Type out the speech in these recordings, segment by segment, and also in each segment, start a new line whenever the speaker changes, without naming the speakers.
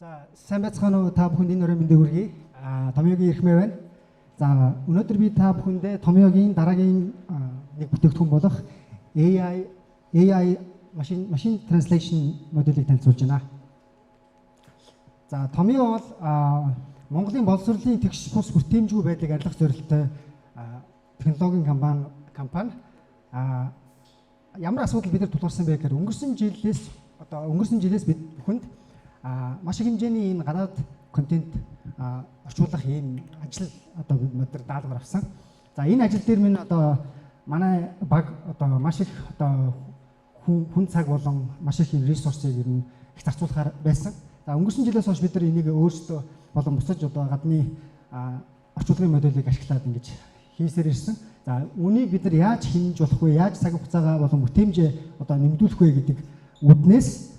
За сайн байцгаана уу та бүхэнд энэ өрөө мэндийг хүргэе. Томьёогийн эрхмээ байна. За өнөөдөр би та бүхэндээ Томьёогийн дараагийн нэг бүтээгдэхүүн болох AI machine translation модулийг танилцуулж байна. За Томьёо бол Монголын боловсролын тэгш бус бүтээмжгүй байдлыг арилгах зорилттой технологийн компани ямар асуудал бид нар тулгарсан бэ гэхээр өнгөрсөн жилээс бид бүхэнд маш их хэмжээний энэ гадаад контент орчуулах ийм ажил бид нар даалгавар авсан. За энэ ажил дээр минь манай баг маш их хүн цаг болон маш их ресурсыг ер нь их зарцуулахаар байсан. За өнгөрсөн жилээс хойш бид нар энийг өөрсдөө болон бусад гадны орчуулгын модулийг ашиглаад ингэж хийсээр ирсэн. За үүнийг бид нар яаж хэмж болох вэ? Яаж цаг хугацаагаа болон бүтээмжээ нэмэгдүүлэх вэ гэдэг үднээс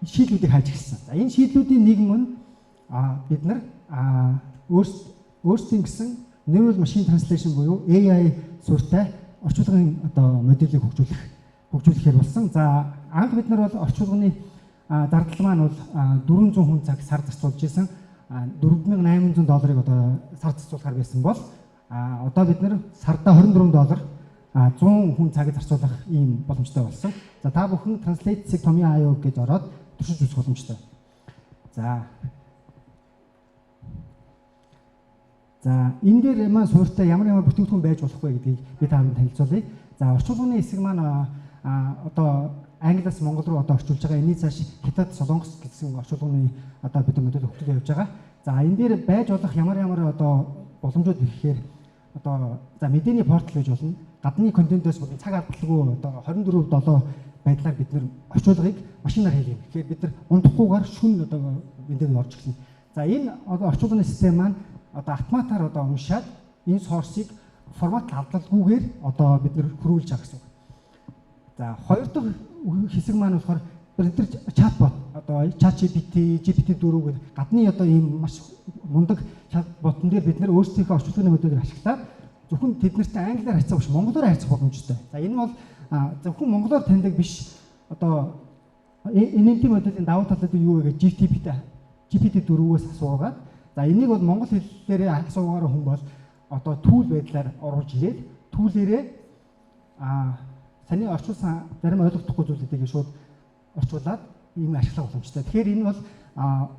шийдлүүдийг хайж эхэлсэн. За энэ шийдлүүдийн нэг нь бид нар өөрсдийн гэсэн neural machine translation буюу AI суурьтай орчуулгын модулийг хөгжүүлэхээр болсон. За анх бид нар бол орчуулгын зардал маань бол 400 хүн цаг сар зарцуулж исэн. $4,800-ыг сар зарцуулахаар байсан бол одоо бид нар сарда $24 100 хүн цагийг зарцуулах ийм боломжтой болсон. За та бүхэн Translate-ийг Томьёо аюу гэж ороод туршиж үзэх боломжтой. За энэ дээр маань суурьтай ямар бүтээгдэхүүн байж болох вэ гэдгийг би та бүхэнд танилцуулъя. За орчуулгын хэсэг маань англиас монгол руу орчуулж байгаа. Эний цааш хятад, солонгос гэсэн орчуулгын бид модуль хөгжүүлж явж байгаа. За энэ дээр байж болох ямар боломжууд гэхээр за мэдээний портал гэж болно. Гадны контентоос болон цаг алдалгүй 24/7 байдлаар бид нэр орчуулгыг машинаар хийлгэнэ. Тэгэхээр бид нар унтахгүйгээр шүн мэдээ орж ирсэн. За энэ орчуулгын систем маань автоматар уншаад энэ сорсыг формат алдалгүйгээр бид нар хөрвүүлж байгаа гэсэн үг. За хоёр дахь хэсэг маань болохоор бид нар чатбот ChatGPT, GPT-4 гэх гадны ийм маш мундаг чатботн дээр бид нар өөрсдийнхөө орчуулгын модулийг ашиглаад зөвхөн тэднэртэй англиар харьцах биш монголоор харьцах боломжтой. За энэ бол зөвхөн монголоор таньдаг биш NLP модулийн давуу талууд юу вэ гэж GPT-4-өөс асуугаад за энийг бол монгол хэллээрээ асуугаар хүн бол түүл байдлаар оруулж ирээд түүлээрээ таны орчуулсан зарим ойлгохдохгүй зүйлүүдийг шууд орчуулад ийм ашиглах боломжтой. Тэгэхээр энэ бол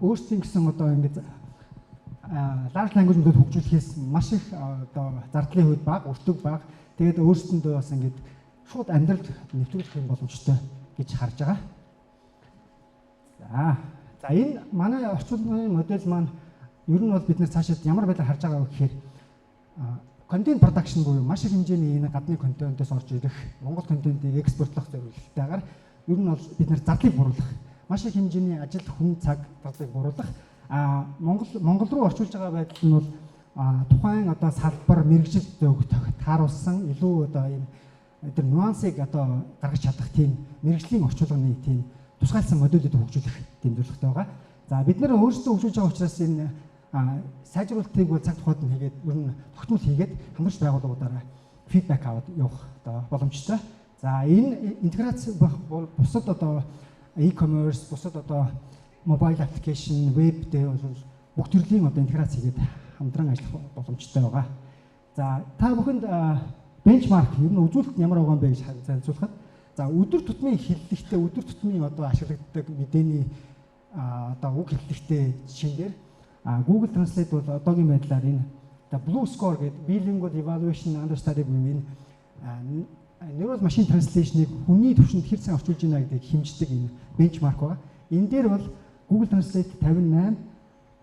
өөрсдийн гэсэн ингэж large language модуль хөгжүүлэхээс маш их зардлын хувьд бага, өртөг бага. Тэгээд өөрсдөндөө бас ингэж шууд амьдралд нэвтрүүлэх юм боломжтой гэж харж байгаа. За энэ манай орчуулгын модель маань ер нь бол бид нэр цаашид ямар байдлаар харж байгаа вэ гэхээр контент production буюу маш их хэмжээний энэ гадны контентоос орж ирэх монгол контентыг экспортлох зорилготойгоор ер нь бол бид нэр зардлыг буруулах, маш их хэмжээний ажил хүн цаг зардлыг буруулах Монгол руу орчуулж байгаа байдал нь бол тухайн салбар мэрэгжил тааруулсан илүү энэ нюансыг гаргаж чадах тийм мэрэгжлийн орчуулгын тийм тусгайлсан модулийг хөгжүүлэх тийм зорилготой байгаа. За бид нэр өөрсдөө хөгжүүлж байгаа учраас энэ сайжруулалтыг цаг тухайд нь хийгээд ер нь тогтмол хийгээд хамтарч байгууллагуудаараа фидбек аваад явах боломжтой. За энэ интеграц бол бусад e-commerce, бусад mobile application, web дээр бол бүх төрлийн интеграц хийгээд хамтран ажиллах боломжтой байгаа. За та бүхэнд бенчмарк ер нь үзүүлэлт ямар байгаа юм бэ гэж танилцуулахад за өдөр тутмын хэллэгтэй, өдөр тутмын ашиглагддаг мэдээний үг хэллэгтэй жишээнээр Google Translate бол одоогийн байдлаар энэ Blue Score гэдэг Bilingual Evaluation Understudy буюу энэ neural machine translation-ыг хүний төвшөнд хэр сайн орчуулж байна гэдгийг хэмждэг энэ бенчмарк байгаа. Энэ дээр бол Google Translate 58,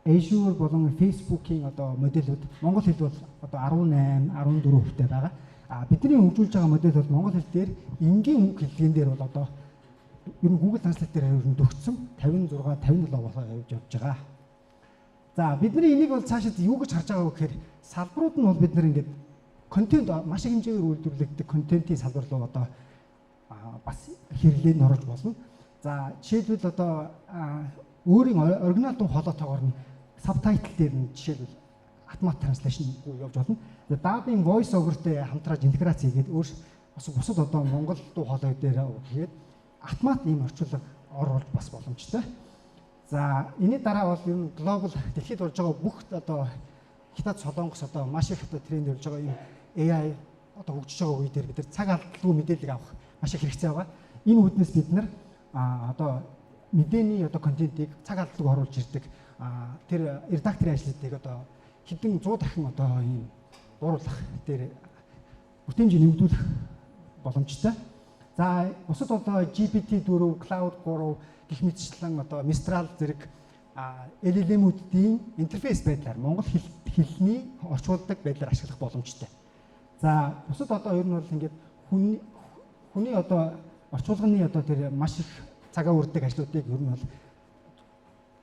Azure болон Facebook-ийн модулууд монгол хэл бол 18, 14% байгаа. Бидний хөгжүүлж байгаа модель бол монгол хэл дээр энгийн үг хэллэгэн дээр бол ер нь Google Translate дээр дөгцсөн 56, 57 болохоо явж байгаа. За бидний энийг бол цаашид юу гэж харж байгаа вэ гэхээр салбарууд нь бол бид нар ингээд контент маш их хэмжээгээр үйлдвэрлэгдэх контентын салбар руу бас хэрэглээд орж болно. За жишээлбэл өөрийн оригинал дуу хоолойтойгоор нь сабтайтл дээр нь жишээлбэл автомат транслейшн явж болно. Dubbing voice over-тэй хамтрааж интеграц хийгээд бусад монгол дуу хоолой дээр хийгээд автомат ийм орчуулга оруулах бас боломжтой. За энэний дараа бол ер нь глобал дэлхийд болж байгаа бүх одоо хятад солонгос одоо маш их одоо тренд болж байгаа юм AI одоо хөгжиж байгаа үе дээр бид нар цаг алдалгүй мэдээлэл авах маш их хэрэгцээ байгаа. Энэ үүднээс бид нар одоо мэдээний одоо контентийг цаг алдалгүй оруулж ирдэг тэр редакторын ажлуудыг одоо хэдэн 100 дахин одоо ийм дууруулах дээр бүтээмжийг нэмэгдүүлэх боломжтой. За бусад одоо GPT-4, Cloud 3 гэх мэтчлэн одоо Mistral зэрэг LLM-үүдийн интерфейс байдлаар монгол хэлний орчуулдаг байдлаар ашиглах боломжтой. За бусад одоо ер нь бол ингээд хүний одоо орчуулганы одоо тэр маш их цагаа үрдэг ажлуудыг ер нь бол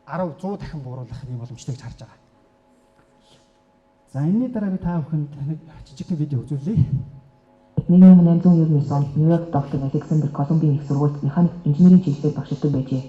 10 100 дахин бууруулах юм боломжтой гэж харж байгаа. За энэний дараа би та бүхэнд нэг жижигхэн видео үзүүлье.
1899 онд Нью-Йорк доктор Александр Колумбийн их сургуульд механик инженерийн чиглэлээр багшилдаг байжээ.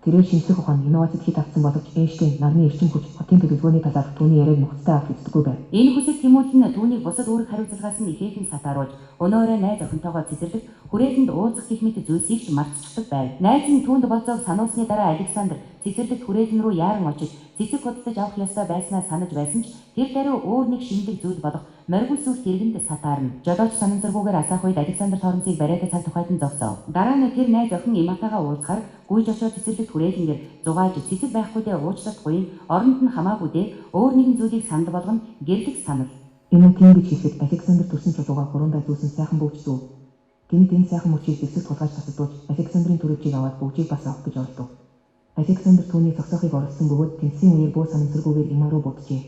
Тэрээр шинжлэх ухаанд инновацид хит авсан боловч Эйнштейн нарны эрчим хүч хотын төлөвлөгөөний талаар түүний яриаг нухацтай авч үздэггүй байв. Энэ хүсэл тэмүүлэн түүнийг бусад үүрэг хариуцлагаас нь ихээхэн сатааруулж өнөөрөө найз охинтойгоо цэцэрлэг хүрээлэнд уулзах гэх мэт зүйлсийг ч мартчихдаг байв. Найз нь түүнд болзоог сануулсны дараа Александр цэцэрлэг хүрээлэн рүү яаран очиж цэцэг худалдаж авах ёстой байснаа санаж байсан ч тэр даруй өөр нэг шинэлэг зүйл болох моргүй сүрт иргэнд сатаарна. Жолооч санамсаргүйгээр асаах үед Александр Торнцыг бариатай цаг тухайд нь зогсов. Дараа нь тэр найз охин Иматагаа уулзахаар гүйж очоод цэцэрлэгт хүрээлэнгээр зугааж цэцэг байхгүй дэ уучлахгүй оронд нь хамаагүй дэ өөр нэгэн зүйлийг санал болгоно гэрлэх санал. Энэ тийм гэж хэлэхэд Александр төрсөн чулууга хурундаа зүүсэн сайхан бөгчдөө. Гэнэт энэ сайхан мөчийг зэвсэг тулгаж тасалдуулж Александрын төрөвчийг аваад бөгжийг бас авах гэж оролдов. Александр түүний зогсоохыг оролдсон бөгөөд тэнцсийн үеэр буу санамсаргүйгээр Има руу буджээ.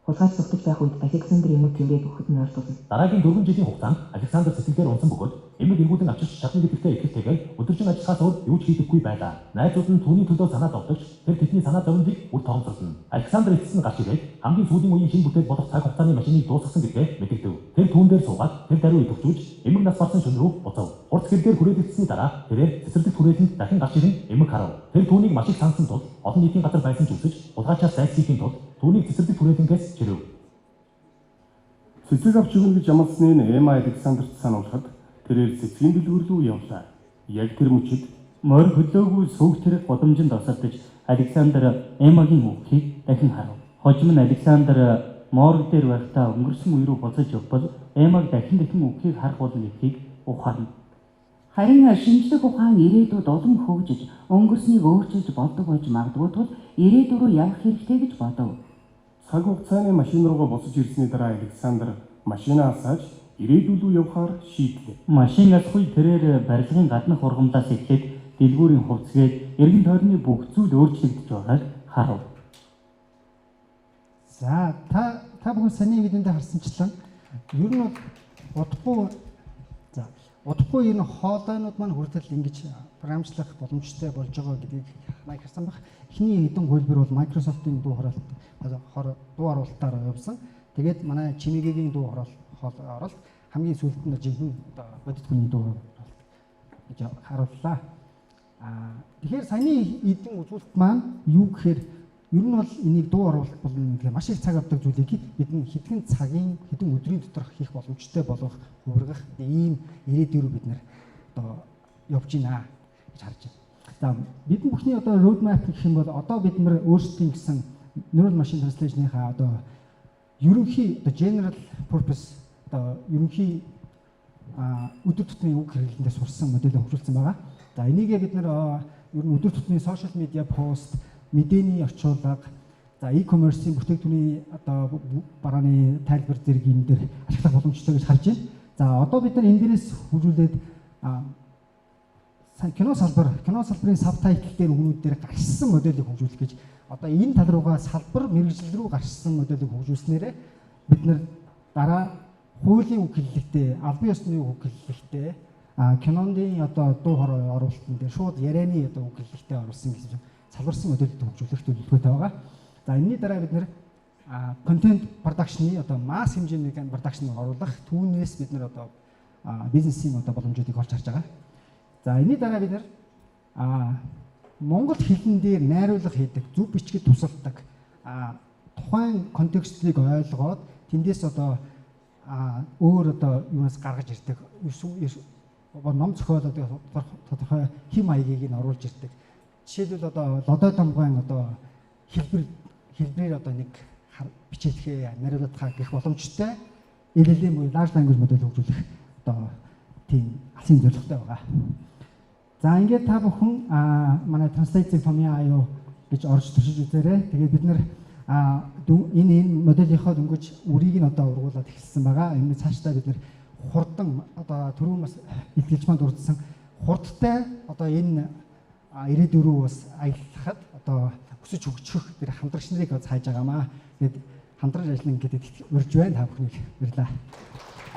Хулгайч зогтож байх үед Александр Имийг тэмдээд өгөхөд нь ойртуулна.
Дараагийн 4 жилийн хугацаанд Александр цэцэглээр унсан бөгөөд Имийг эргүүлэн авчирч чадна гэдэгтээ итгэлтэйгээр өдөржин ажиллахаас өөр юу ч хийдэггүй байлаа. Найзууд нь түүний төлөө санаа зовдогч тэр тэдний санаа зовныг үл тоомсорлно. Александр эцэс нь гарч ирээд хамгийн сүүлийн үеийн шинэ бүтээл болох цаг хугацааны машиныг дуусгасан гэдгээ мэдэгдэв. Тэр түүн дээр суугаад тэр даруй идэвхжүүлж Имийг нас барсан шөнө рүү буцав. Хурц гэлээр хүрээлэгдсэний дараа тэрээр цэцэрлэгт хүрээлэнд дахин гарч ирэн Имийг харав. Тэр түүнийг маш их сансан тул олон нийтийн газар байсан ч үсэж улгаачаар зайлсхийхийн тулд түүнийг цэцэрлэгт хүрээлэнгээс чирв.
Цэцэг авч өгнө гэж амласны нь Эма Александрт сануулхад тэрээр цэцгийн дэлгүүр рүү явлаа. Яг тэр мөчид морь хөлөөгүй сүүг тэрэг годомжинд осолдож Александр Эмагийн үхийг дахин харав. Хожим нь Александр морг дээр байхдаа өнгөрсөн үе рүү буцаж явбал Эмаг дахин үхийг харах болно гэдгийг ухаарна.
Харин шинжлэх ухаан ирээдүйд улам хөгжиж өнгөрснийг өөрчилж болдог байж магадгүй тул ирээдүй рүү явах хэрэгтэй гэж бодов.
Цаг хугацааны машин руугаа буцаж ирсний дараа Александр машинаа асааж ирээдүй рүү явахаар шийдлээ.
Машин асахгүй тэрээр барилгын гаднах ургамлаас эхлээд дэлгүүрийн хувцгээд эргэн тойрны бүх зүйл өөрчлөгдөж байгааг харав.
За та бүхэн саний видеонд харсанчлан ер нь удахгүй энэ хоолойнууд маань хүртэл ингэж програмчлах боломжтой болж байгаа гэдгийг маань харсан баг. Эхний хэдэн хөлбөр бол Microsoft-ийн дуу оруулалтаар явсан. Тэгээд манай Чимигэгийн дуу оролт хамгийн сүүлд нь жинхэнэ бодит хүний дуу оруулалт гэж харууллаа. Тэгэхээр саяны эдийн үзүүлэлт маань юу гэхээр ер нь бол энийг дуу оруулалт болон гэх маш их цаг авдаг зүйлийг бидний хэдхэн цагийн хэдэн өдрийн доторх хийх боломжтой болгох хувиргах ийм ирээдүй рүү бид нэр одоо явж байна гэж харж байна. За бидний бүхний одоо road map гэх юм бол одоо бид нар өөрсдийн гэсэн neural machine translation-ийнхаа одоо ерөнхий одоо general purpose одоо ерөнхий өдөр тутмын үг хэрэглэндээ сурсан модельийг хөгжүүлсэн байгаа. За энийгээ бид нар ер нь өдөр тутмын social media post, мэдээний орчуулга, за e-commerce-ийн бүтээгдэхүүний одоо барааны тайлбар зэрэг юм дээр ашиглах боломжтой гэж харж байна. За одоо бид нар энэ дээрээс хөгжүүлээд кино салбарын сабтайтл дээр өгнүүд дээр гарсан модельийг хөгжүүлэх гэж одоо энэ тал руугаа салбар мэргэжил рүү гарсан модельийг хөгжүүлснээрээ бид нар дараа хуулийн үг хэллэгтэй, албан ёсны үг хэллэгтэй, киноны одоо дуу хорой оруулалтын дээр шууд ярианы одоо үг хэллэгтэй оруулсан гэсэн салбарсан модельийг хөгжүүлэх төлөвлөгөөтэй байгаа. За энэний дараа бид нэр контент продакшны одоо масс хэмжээний продакшн оруулах түүнээс бид нэр одоо бизнесийн одоо боломжуудыг олж харж байгаа. За энэний дараа бид нэр монгол хэлэн дээр найруулга хийдэг, зөв бичгэд тусалдаг тухайн контекстыг ойлгоод тэндээс одоо өөр одоо юунаас гаргаж ирдэг ном зохиолоод тодорхой хэм маягийг нь оруулж ирдэг жишээлбэл одоо лодой домгойн одоо хэлбэрээр одоо нэг бичээдхээ нариулах гэх боломжтой LLM буюу large language model хөгжүүлэх одоо тийм алсын зорилготой байгаа. За ингээд та бүхэн манай Translate Tomia аюу гэж орж туршиж үзээрэй. Тэгээд бид нэр энэ модельийнхоо дөнгөж үрийг нь одоо ургуулад эхэлсэн байгаа. Энэ цаашдаа бид нэр хурдан одоо түрүүн бас илтгэж манд урдсан хурдтай одоо энэ ирээдүйн рүү бас аялахад одоо өсөж хөгжих тэр хамтрагч нарыг хайж байгаамаа. Тэгээд хамтраж ажиллана гэдэгт урьж байна та бүхнийг баярлалаа.